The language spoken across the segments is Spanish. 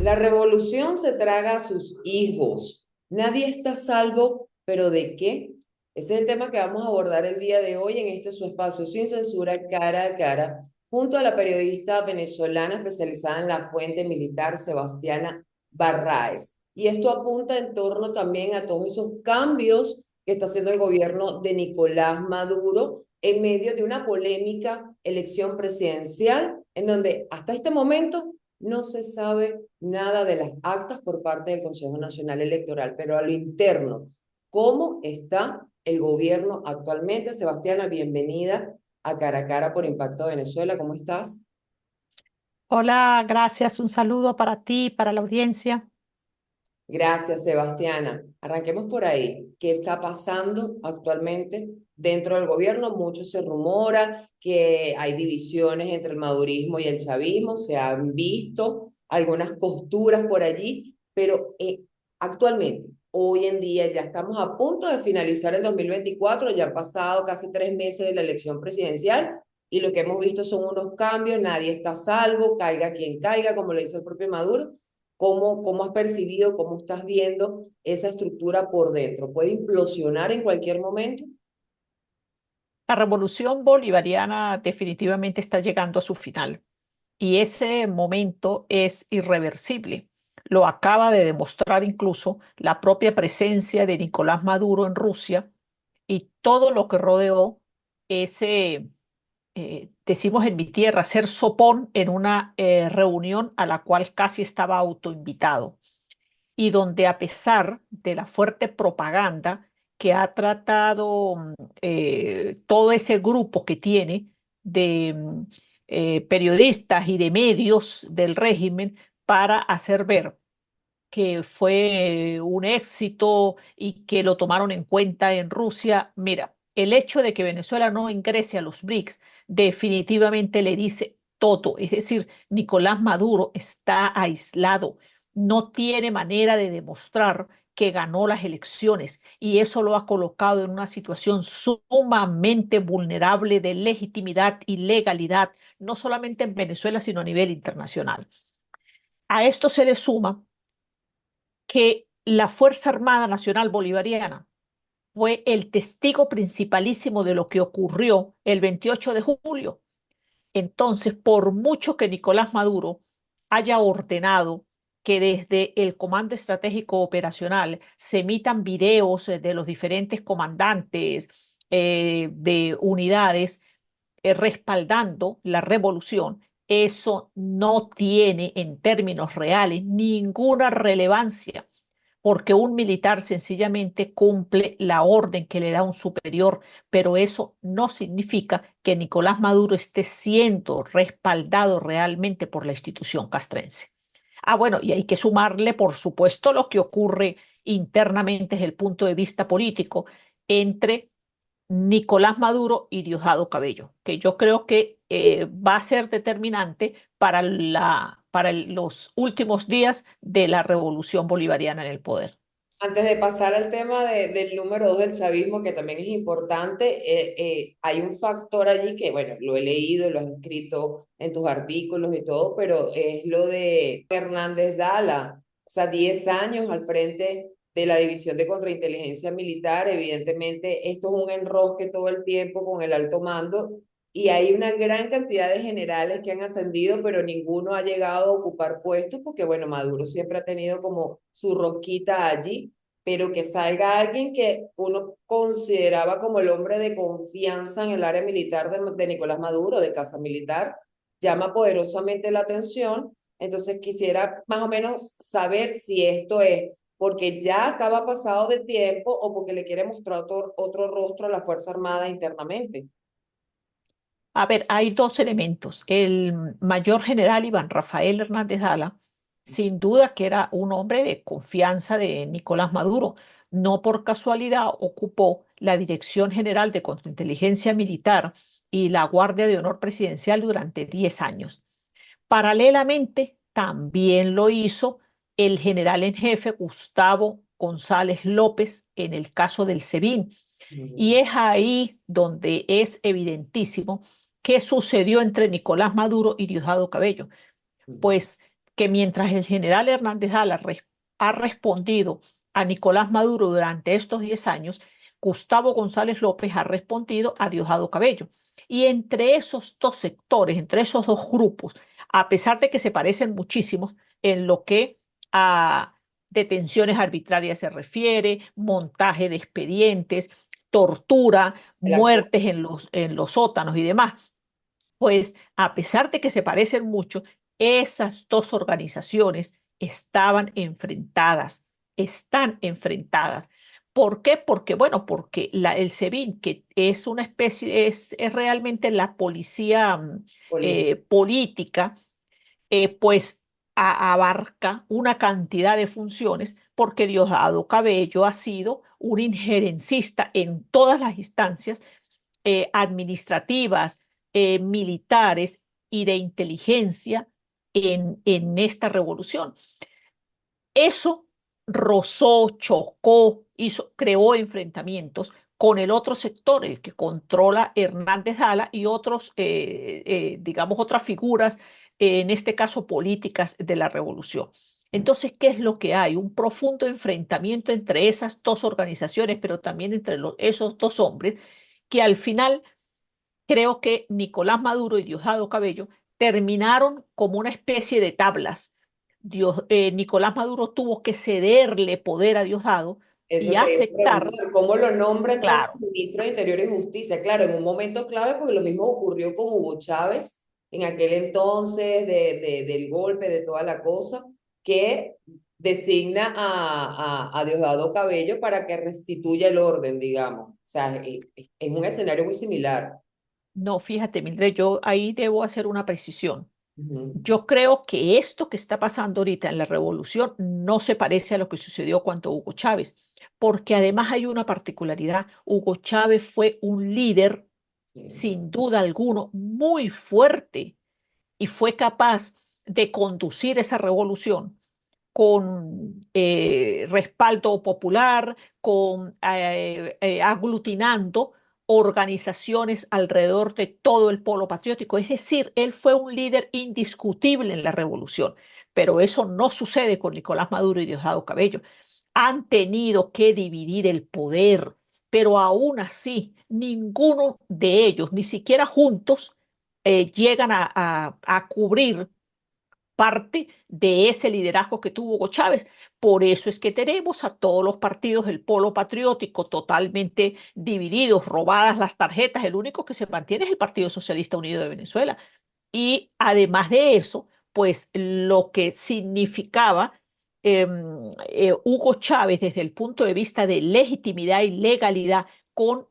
La revolución se traga a sus hijos. Nadie está a salvo, pero ¿de qué? Ese es el tema que vamos a abordar el día de hoy en este su espacio sin censura, cara a cara, junto a la periodista venezolana especializada en la fuente militar, Sebastiana Barraez. Y esto apunta en torno también a todos esos cambios que está haciendo el gobierno de Nicolás Maduro en medio de una polémica elección presidencial, en donde hasta este momento no se sabe nada de las actas por parte del Consejo Nacional Electoral, pero a lo interno, ¿cómo está el gobierno actualmente? Sebastiana, bienvenida a Cara a Cara por Impacto Venezuela, ¿cómo estás? Hola, gracias. Un saludo para ti y para la audiencia. Gracias, Sebastiana. Arranquemos por ahí. ¿Qué está pasando actualmente dentro del gobierno? Mucho se rumora que hay divisiones entre el madurismo y el chavismo, se han visto algunas costuras por allí, pero actualmente, hoy en día, ya estamos a punto de finalizar el 2024, ya han pasado casi 3 meses de la elección presidencial y lo que hemos visto son unos cambios, nadie está a salvo, caiga quien caiga, como le dice el propio Maduro. ¿Cómo has percibido, cómo estás viendo esa estructura por dentro? ¿Puede implosionar en cualquier momento? La revolución bolivariana definitivamente está llegando a su final y ese momento es irreversible. Lo acaba de demostrar incluso la propia presencia de Nicolás Maduro en Rusia y todo lo que rodeó ese, decimos en mi tierra, ser sopón en una reunión a la cual casi estaba autoinvitado y donde a pesar de la fuerte propaganda que ha tratado todo ese grupo que tiene de periodistas y de medios del régimen para hacer ver que fue un éxito y que lo tomaron en cuenta en Rusia. Mira, el hecho de que Venezuela no ingrese a los BRICS definitivamente le dice todo. Es decir, Nicolás Maduro está aislado, no tiene manera de demostrar que ganó las elecciones y eso lo ha colocado en una situación sumamente vulnerable de legitimidad y legalidad, no solamente en Venezuela, sino a nivel internacional. A esto se le suma que la Fuerza Armada Nacional Bolivariana fue el testigo principalísimo de lo que ocurrió el 28 de julio. Entonces, por mucho que Nicolás Maduro haya ordenado que desde el Comando Estratégico Operacional se emitan videos de los diferentes comandantes de unidades respaldando la revolución, eso no tiene en términos reales ninguna relevancia porque un militar sencillamente cumple la orden que le da un superior, pero eso no significa que Nicolás Maduro esté siendo respaldado realmente por la institución castrense. Ah, bueno, y hay que sumarle, por supuesto, lo que ocurre internamente desde el punto de vista político entre Nicolás Maduro y Diosdado Cabello, que yo creo que va a ser determinante para los últimos días de la revolución bolivariana en el poder. Antes de pasar al tema del número 2 del chavismo, que también es importante, hay un factor allí que, bueno, lo he leído, lo has escrito en tus artículos y todo, pero es lo de Hernández Dala, o sea, 10 años al frente de la División de Contrainteligencia Militar. Evidentemente, esto es un enrosque todo el tiempo con el alto mando y hay una gran cantidad de generales que han ascendido, pero ninguno ha llegado a ocupar puestos porque, bueno, Maduro siempre ha tenido como su rosquita allí, pero que salga alguien que uno consideraba como el hombre de confianza en el área militar de Nicolás Maduro, de Casa Militar, llama poderosamente la atención. Entonces quisiera más o menos saber si esto es porque ya estaba pasado de tiempo o porque le quiere mostrar otro rostro a la Fuerza Armada internamente. A ver, hay dos elementos. El mayor general Iván Rafael Hernández Dala, sin duda que era un hombre de confianza de Nicolás Maduro. No por casualidad ocupó la Dirección General de Contrainteligencia Militar y la Guardia de Honor Presidencial durante 10 años. Paralelamente, también lo hizo el general en jefe Gustavo González López en el caso del SEBIN. Y Ujú. es ahí donde es evidentísimo qué sucedió entre Nicolás Maduro y Diosdado Cabello. Ujú. Pues que mientras el general Hernández Dala ha respondido a Nicolás Maduro durante estos 10 años, Gustavo González López ha respondido a Diosdado Cabello. Y entre esos dos sectores, entre esos dos grupos, a pesar de que se parecen muchísimos en lo que a detenciones arbitrarias se refiere, montaje de expedientes, tortura, La- muertes en los sótanos y demás, pues a pesar de que se parecen mucho, esas dos organizaciones estaban enfrentadas, están enfrentadas. ¿Por qué? Porque, bueno, porque el SEBIN, que es una especie, es realmente la policía política. política, pues abarca una cantidad de funciones porque Diosdado Cabello ha sido un injerencista en todas las instancias administrativas, militares y de inteligencia en esta revolución. Eso rozó, chocó, creó enfrentamientos con el otro sector, el que controla Hernández Dala y otros, digamos, otras figuras, en este caso políticas de la revolución. Entonces, ¿qué es lo que hay? Un profundo enfrentamiento entre esas dos organizaciones, pero también entre esos dos hombres, que al final creo que Nicolás Maduro y Diosdado Cabello terminaron como una especie de tablas. Nicolás Maduro tuvo que cederle poder a Diosdado y Eso te iba a aceptar, preguntar, ¿cómo lo nombra entonces claro, ministro de Interior y Justicia? Claro, en un momento clave, porque lo mismo ocurrió con Hugo Chávez en aquel entonces del golpe, de toda la cosa, que designa a Diosdado Cabello para que restituya el orden, digamos. O sea, es un escenario muy similar. no, fíjate, Mildred, yo ahí debo hacer una precisión. Ujú. Yo creo que esto que está pasando ahorita en la revolución no se parece a lo que sucedió cuando Hugo Chávez, porque además hay una particularidad. Hugo Chávez fue un líder, Sí. sin duda alguno, muy fuerte y fue capaz de conducir esa revolución con respaldo popular, con aglutinando organizaciones alrededor de todo el polo patriótico. Es decir, él fue un líder indiscutible en la revolución, pero eso no sucede con Nicolás Maduro y Diosdado Cabello. Han tenido que dividir el poder, pero aún así, ninguno de ellos, ni siquiera juntos, llegan a cubrir parte de ese liderazgo que tuvo Hugo Chávez. Por eso es que tenemos a todos los partidos del polo patriótico totalmente divididos, robadas las tarjetas. El único que se mantiene es el Partido Socialista Unido de Venezuela. Y además de eso, pues lo que significaba Hugo Chávez desde el punto de vista de legitimidad y legalidad con,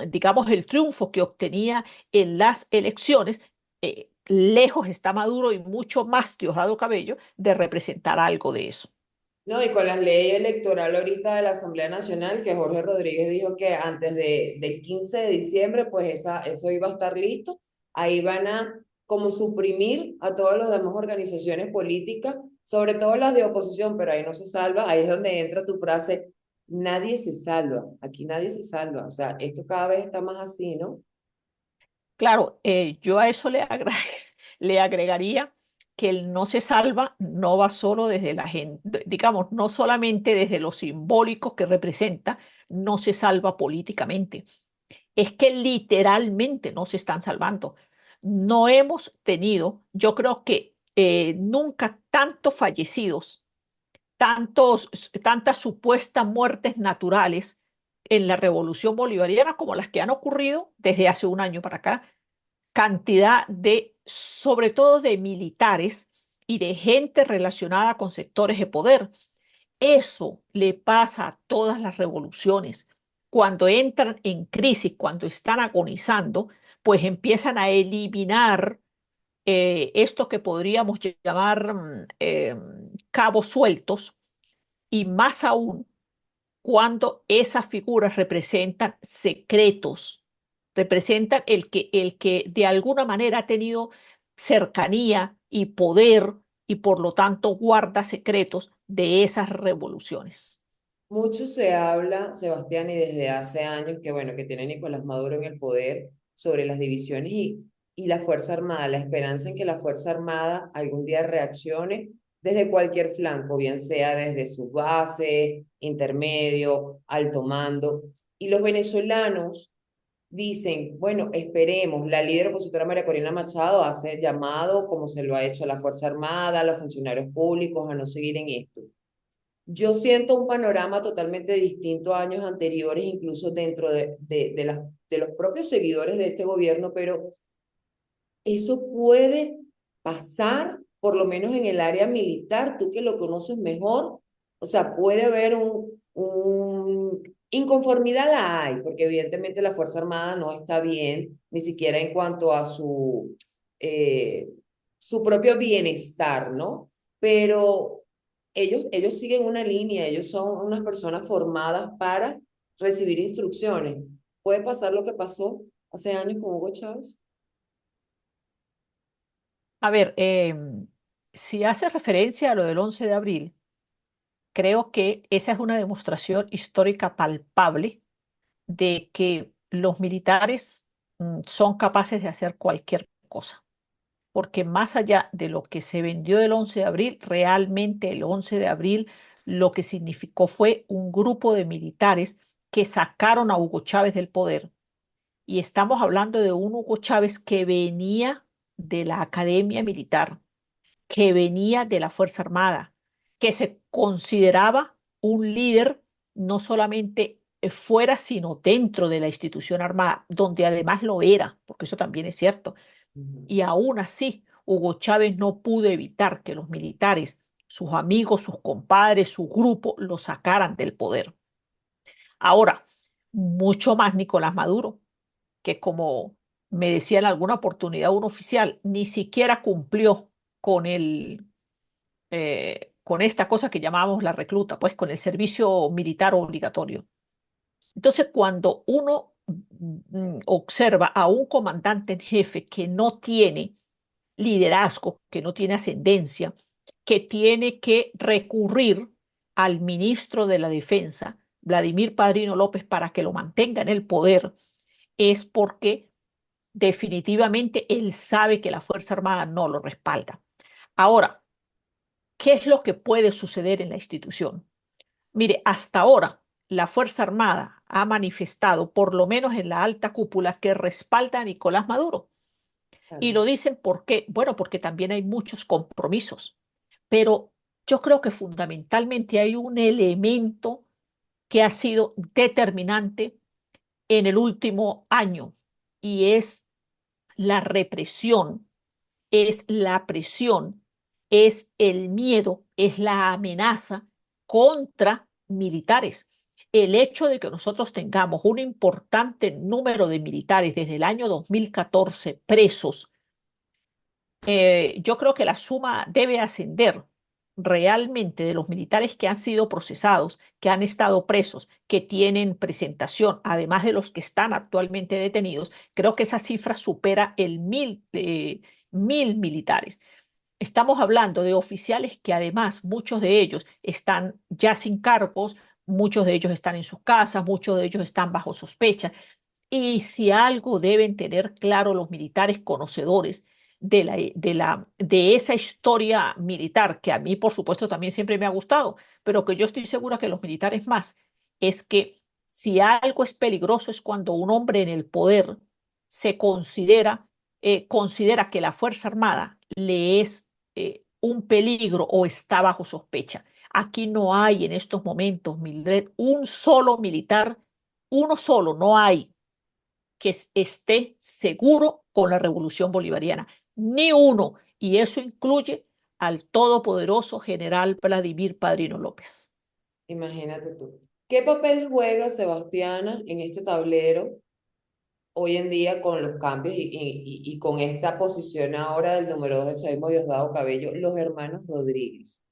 digamos, el triunfo que obtenía en las elecciones, lejos está Maduro y mucho más Diosdado Cabello de representar algo de eso. No, y con la ley electoral ahorita de la Asamblea Nacional, que Jorge Rodríguez dijo que antes del 15 de diciembre, pues eso iba a estar listo. Ahí van a como suprimir a todas las demás organizaciones políticas, sobre todo las de oposición, pero ahí no se salva. Ahí es donde entra tu frase, nadie se salva, aquí nadie se salva. O sea, esto cada vez está más así, ¿no? Claro, yo a eso le agregaría que el no se salva no va solo desde la gente, digamos, no solamente desde lo simbólico que representa, no se salva políticamente. Es que literalmente no se están salvando. No hemos tenido, yo creo que nunca tantos fallecidos, tantas supuestas muertes naturales en la revolución bolivariana como las que han ocurrido desde hace un año para acá, cantidad de, sobre todo de militares y de gente relacionada con sectores de poder. Eso le pasa a todas las revoluciones. Cuando entran en crisis, cuando están agonizando, pues empiezan a eliminar esto que podríamos llamar cabos sueltos y más aún cuando esas figuras representan secretos, representan el que de alguna manera ha tenido cercanía y poder y por lo tanto guarda secretos de esas revoluciones. Mucho se habla, Sebastián, y desde hace años que, bueno, que tiene Nicolás Maduro en el poder sobre las divisiones y la Fuerza Armada, la esperanza en que la Fuerza Armada algún día reaccione desde cualquier flanco, bien sea desde sus bases, intermedio, alto mando. Y los venezolanos dicen, bueno, esperemos, la líder opositora María Corina Machado hace llamado, como se lo ha hecho a la Fuerza Armada, a los funcionarios públicos, a no seguir en esto. Yo siento un panorama totalmente distinto a años anteriores, incluso dentro de los propios seguidores de este gobierno, pero eso puede pasar, por lo menos en el área militar, tú que lo conoces mejor, o sea, puede haber inconformidad la hay, porque evidentemente la Fuerza Armada no está bien, ni siquiera en cuanto a eh, su propio bienestar, ¿no? Pero ellos siguen una línea, ellos son unas personas formadas para recibir instrucciones. Puede pasar lo que pasó hace años con Hugo Chávez. A ver, si hace referencia a lo del 11 de abril, creo que esa es una demostración histórica palpable de que los militares son capaces de hacer cualquier cosa, porque más allá de lo que se vendió el 11 de abril, realmente el 11 de abril lo que significó fue un grupo de militares que sacaron a Hugo Chávez del poder. Y estamos hablando de un Hugo Chávez que venía de la academia militar, que venía de la Fuerza Armada, que se consideraba un líder no solamente fuera, sino dentro de la institución armada, donde además lo era, porque eso también es cierto. Ujú. Y aún así, Hugo Chávez no pudo evitar que los militares, sus amigos, sus compadres, su grupo, lo sacaran del poder. Ahora, mucho más Nicolás Maduro, que como me decía en alguna oportunidad un oficial, ni siquiera cumplió con con esta cosa que llamamos la recluta, pues con el servicio militar obligatorio. Entonces, cuando uno observa a un comandante en jefe que no tiene liderazgo, que no tiene ascendencia, que tiene que recurrir al ministro de la Defensa, Vladimir Padrino López, para que lo mantenga en el poder, es porque definitivamente él sabe que la Fuerza Armada no lo respalda. Ahora, ¿qué es lo que puede suceder en la institución? Mire, hasta ahora la Fuerza Armada ha manifestado, por lo menos en la alta cúpula, que respalda a Nicolás Maduro. Y Claro. lo dicen porque, bueno, porque también hay muchos compromisos. Pero yo creo que fundamentalmente hay un elemento que ha sido determinante en el último año y es la represión, es la presión, es el miedo, es la amenaza contra militares. El hecho de que nosotros tengamos un importante número de militares desde el año 2014 presos, yo creo que la suma debe ascender realmente de los militares que han sido procesados, que han estado presos, que tienen presentación, además de los que están actualmente detenidos. Creo que esa cifra supera el mil militares. Estamos hablando de oficiales que además muchos de ellos están ya sin cargos, muchos de ellos están en sus casas, muchos de ellos están bajo sospecha. Y si algo deben tener claro los militares conocedores de esa historia militar, que a mí, por supuesto, también siempre me ha gustado, pero que yo estoy segura que los militares más, es que si algo es peligroso es cuando un hombre en el poder se considera que la Fuerza Armada le es un peligro o está bajo sospecha. Aquí no hay en estos momentos, Mildred, un solo militar, uno solo, no hay que esté seguro con la revolución bolivariana, ni uno, y eso incluye al todopoderoso general Vladimir Padrino López. Imagínate tú. ¿Qué papel juega Sebastiana en este tablero hoy en día con los cambios y con esta posición ahora del número 2 del chavismo Diosdado Cabello, los hermanos Rodríguez?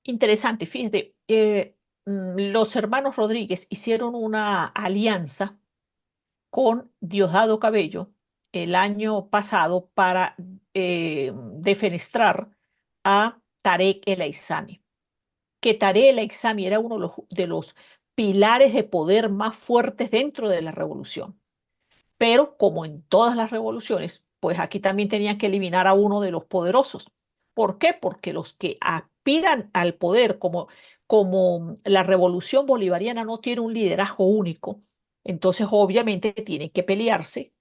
Interesante, fíjate, los hermanos Rodríguez hicieron una alianza con Diosdado Cabello el año pasado para defenestrar a Tarek El Aissami, que Tarek El Aissami era uno de los pilares de poder más fuertes dentro de la revolución. Pero como en todas las revoluciones, pues aquí también tenían que eliminar a uno de los poderosos. ¿Por qué? Porque los que aspiran al poder, como la revolución bolivariana no tiene un liderazgo único, entonces obviamente tienen que pelearse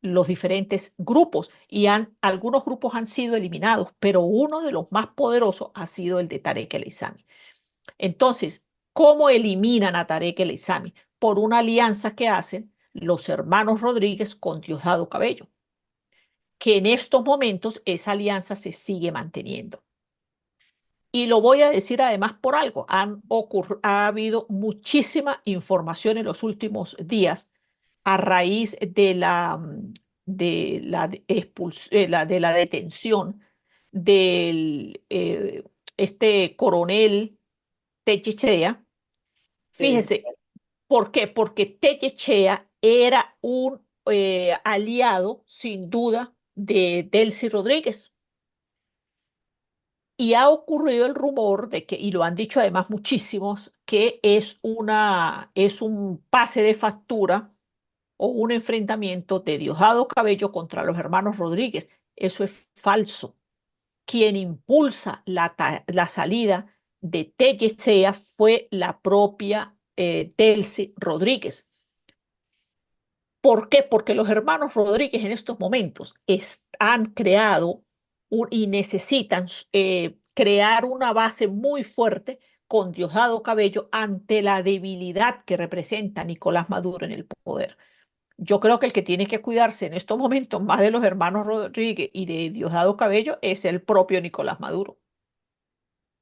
los diferentes grupos y algunos grupos han sido eliminados, pero uno de los más poderosos ha sido el de Tarek El Aissami. Entonces, ¿cómo eliminan a Tarek El Aissami? Por una alianza que hacen los hermanos Rodríguez con Diosdado Cabello, que en estos momentos esa alianza se sigue manteniendo. Y lo voy a decir además por algo, ha habido muchísima información en los últimos días a raíz de la detención del este coronel Techechea. Sí. Fíjese, ¿por qué? Porque Techechea era un aliado, sin duda, de Delcy Rodríguez. Y ha ocurrido el rumor de que, y lo han dicho además muchísimos, que es un pase de factura o un enfrentamiento de Diosdado Cabello contra los hermanos Rodríguez. Eso es falso. Quien impulsa la salida de Tellechea fue la propia Delcy Rodríguez. ¿Por qué? Porque los hermanos Rodríguez en estos momentos han creado y necesitan crear una base muy fuerte con Diosdado Cabello ante la debilidad que representa Nicolás Maduro en el poder. Yo creo que el que tiene que cuidarse en estos momentos más de los hermanos Rodríguez y de Diosdado Cabello es el propio Nicolás Maduro.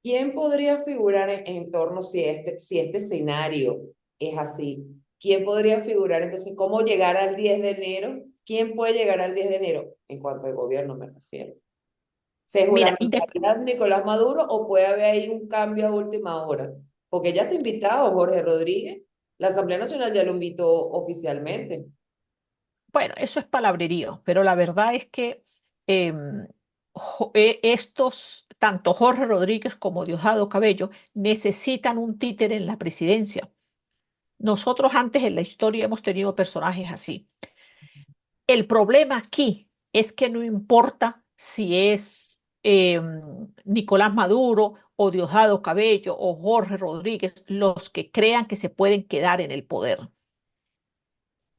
¿Quién podría figurar en torno si este escenario es así? ¿Quién podría figurar entonces cómo llegar al 10 de enero? ¿Quién puede llegar al 10 de enero? En cuanto al gobierno me refiero. ¿Se Mira, juramentaría Nicolás Maduro o puede haber ahí un cambio a última hora? Porque ya está invitado Jorge Rodríguez. La Asamblea Nacional ya lo invitó oficialmente. bueno, eso es palabrerío, pero la verdad es que em, tanto Jorge Rodríguez como Diosdado Cabello, necesitan un títere en la presidencia. Nosotros antes en la historia hemos tenido personajes así. El problema aquí es que no importa si es Nicolás Maduro o Diosdado Cabello o Jorge Rodríguez los que crean que se pueden quedar en el poder.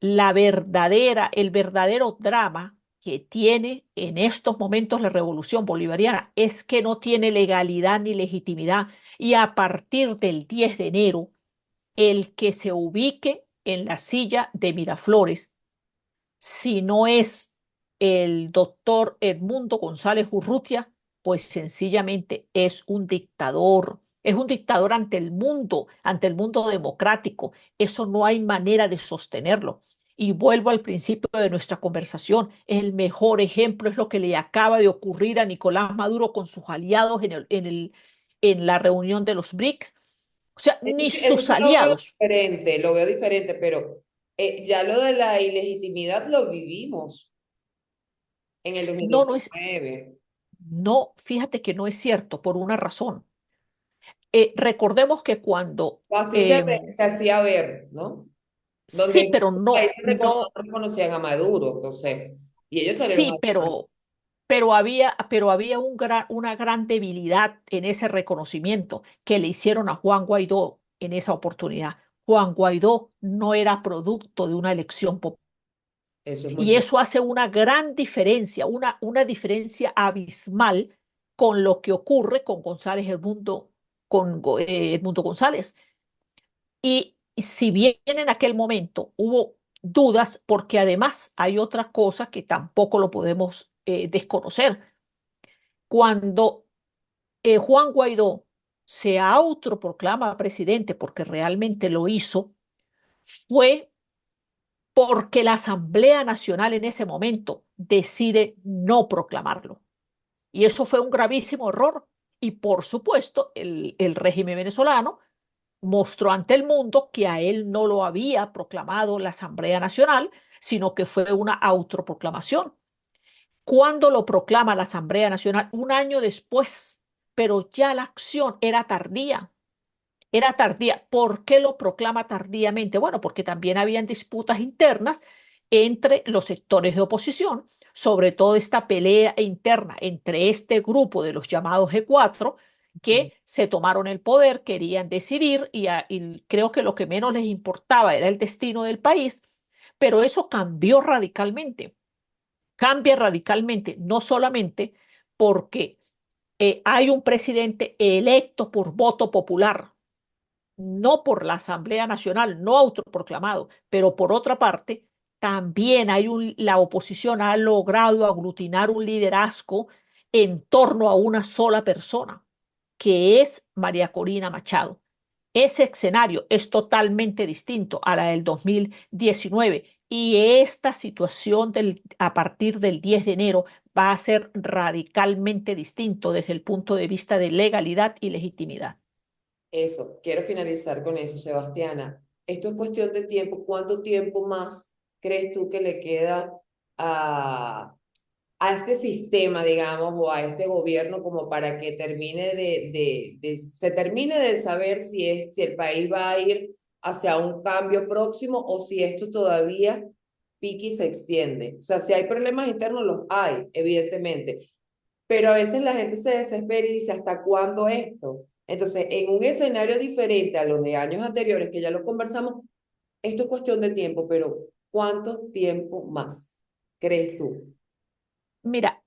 El verdadero drama que tiene en estos momentos la revolución bolivariana es que no tiene legalidad ni legitimidad y a partir del 10 de enero, el que se ubique en la silla de Miraflores, si no es el doctor Edmundo González Urrutia, pues sencillamente es un dictador ante el mundo democrático. Eso no hay manera de sostenerlo. Y vuelvo al principio de nuestra conversación, el mejor ejemplo es lo que le acaba de ocurrir a Nicolás Maduro con sus aliados en la reunión de los BRICS. O sea, ni Eso sus sí aliados. lo veo diferente, pero ya lo de la ilegitimidad lo vivimos en el No, no es, 2019. no, fíjate que no es cierto por una razón. Recordemos que cuando, O así se hacía ver, ¿no? Donde sí, en pero otros países no, no reconocían a Maduro, entonces, y ellos salieron sí, a... pero había una gran debilidad en ese reconocimiento que le hicieron a Juan Guaidó en esa oportunidad. Juan Guaidó no era producto de una elección popular. Eso es muy Y cierto. eso hace una gran diferencia, una diferencia abismal con lo que ocurre con Edmundo González. Y si bien en aquel momento hubo dudas, porque además hay otra cosa que tampoco lo podemos desconocer. Cuando Juan Guaidó se autoproclama presidente, porque realmente lo hizo, fue porque la Asamblea Nacional en ese momento decide no proclamarlo. Y eso fue un gravísimo error. Y por supuesto, el régimen venezolano mostró ante el mundo que a él no lo había proclamado la Asamblea Nacional, sino que fue una autoproclamación. ¿Cuándo lo proclama la Asamblea Nacional? Un año después, pero ya la acción era tardía. Era tardía. ¿Por qué lo proclama tardíamente? Bueno, porque también habían disputas internas entre los sectores de oposición, sobre todo esta pelea interna entre este grupo de los llamados G4 que se tomaron el poder, querían decidir y creo que lo que menos les importaba era el destino del país, pero eso cambió radicalmente. Cambia radicalmente, no solamente porque hay un presidente electo por voto popular, no por la Asamblea Nacional, no autoproclamado, pero por otra parte, también la oposición ha logrado aglutinar un liderazgo en torno a una sola persona, que es María Corina Machado. Ese escenario es totalmente distinto a la del 2019 y esta situación a partir del 10 de enero va a ser radicalmente distinto desde el punto de vista de legalidad y legitimidad. Eso, quiero finalizar con eso, Sebastiana. Esto es cuestión de tiempo. ¿Cuánto tiempo más crees tú que le queda a, a este sistema, digamos, o a este gobierno como para que termine se termine de saber si el país va a ir hacia un cambio próximo o si esto todavía pique y se extiende? O sea, si hay problemas internos, los hay, evidentemente, pero a veces la gente se desespera y dice, ¿hasta cuándo esto? Entonces, en un escenario diferente a los de años anteriores, que ya lo conversamos, esto es cuestión de tiempo, pero ¿cuánto tiempo más crees tú? Mira,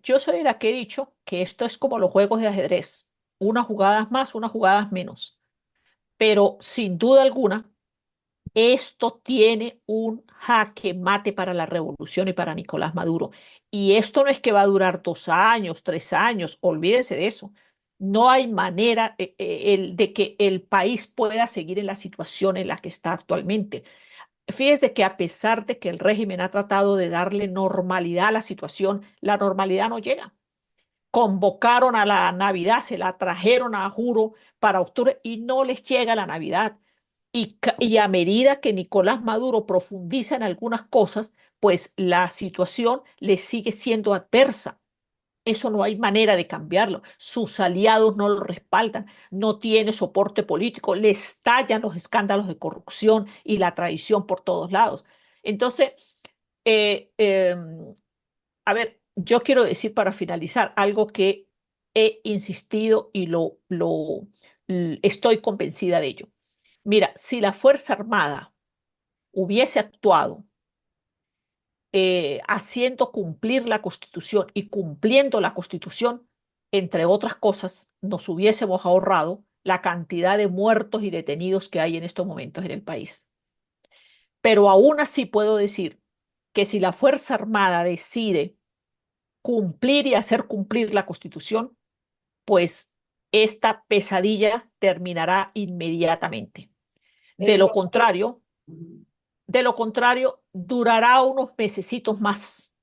yo soy la que he dicho que esto es como los juegos de ajedrez, unas jugadas más, unas jugadas menos, pero sin duda alguna, esto tiene un jaque mate para la revolución y para Nicolás Maduro. Y esto no es que va a durar 2 años, 3 años, olvídense de eso. No hay manera de que el país pueda seguir en la situación en la que está actualmente. Fíjese que a pesar de que el régimen ha tratado de darle normalidad a la situación, la normalidad no llega. Convocaron a la Navidad, se la trajeron a juro para octubre y no les llega la Navidad. Y a medida que Nicolás Maduro profundiza en algunas cosas, pues la situación le sigue siendo adversa. Eso no hay manera de cambiarlo. Sus aliados no lo respaldan, no tiene soporte político, le estallan los escándalos de corrupción y la traición por todos lados. Entonces, eh, eh, a ver, yo quiero decir para finalizar algo que he insistido y estoy convencida de ello. Mira, si la Fuerza Armada hubiese actuado haciendo cumplir la Constitución y cumpliendo la Constitución, entre otras cosas, nos hubiésemos ahorrado la cantidad de muertos y detenidos que hay en estos momentos en el país. Pero aún así puedo decir que si la Fuerza Armada decide cumplir y hacer cumplir la Constitución, pues esta pesadilla terminará inmediatamente. De El lo rol- contrario, de lo contrario, durará unos mesecitos más,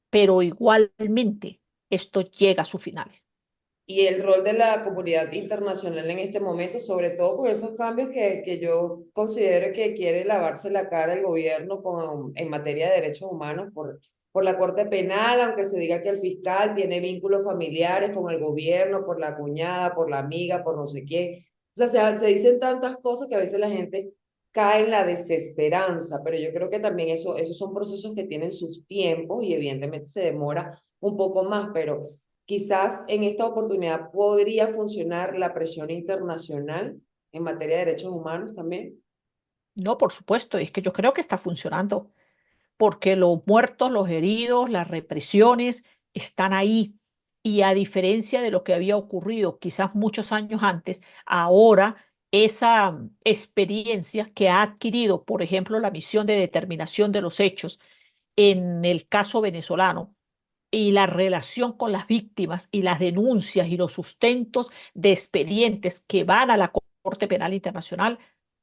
pero igualmente esto llega a su final. y el rol de la comunidad internacional en este momento, sobre todo con esos cambios que yo considero que quiere lavarse la cara el gobierno en materia de derechos humanos por la Corte Penal, aunque se diga que el fiscal tiene vínculos familiares con el gobierno, por la cuñada, por la amiga, por no sé quién. O sea, se dicen tantas cosas que a veces la gente cae en la desesperanza, pero yo creo que también esos son procesos que tienen sus tiempos y evidentemente se demora un poco más, pero quizás en esta oportunidad podría funcionar la presión internacional en materia de derechos humanos también. No, por supuesto, es que yo creo que está funcionando, porque los muertos, los heridos, las represiones están ahí. Y a diferencia de lo que había ocurrido quizás muchos años antes, ahora esa experiencia que ha adquirido, por ejemplo, la misión de determinación de los hechos en el caso venezolano, y la relación con las víctimas y las denuncias y los sustentos de expedientes que van a la Corte Penal Internacional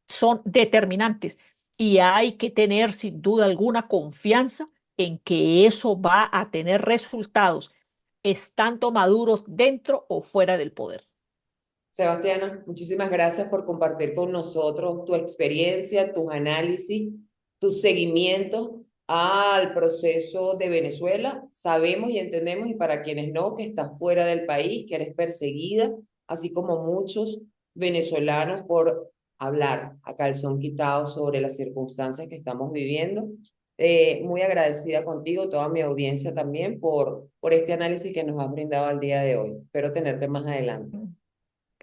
son determinantes y hay que tener sin duda alguna confianza en que eso va a tener resultados, estando Maduro dentro o fuera del poder. Sebastiana, muchísimas gracias por compartir con nosotros tu experiencia, tus análisis, tus seguimientos al proceso de Venezuela. Sabemos y entendemos, y para quienes no, que estás fuera del país, que eres perseguida, así como muchos venezolanos por hablar a calzón quitado sobre las circunstancias que estamos viviendo. Muy agradecida contigo, toda mi audiencia también, por este análisis que nos has brindado al día de hoy. Espero tenerte más adelante.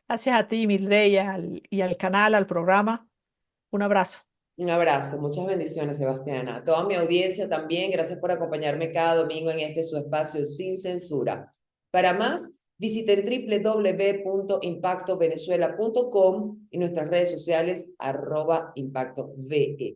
Gracias a ti, Mildred, y al canal, al programa. Un abrazo. Un abrazo, muchas bendiciones, Sebastiana. A toda mi audiencia también, gracias por acompañarme cada domingo en este su espacio sin censura. Para más, visiten www.impactovenezuela.com y nuestras redes sociales @impactove.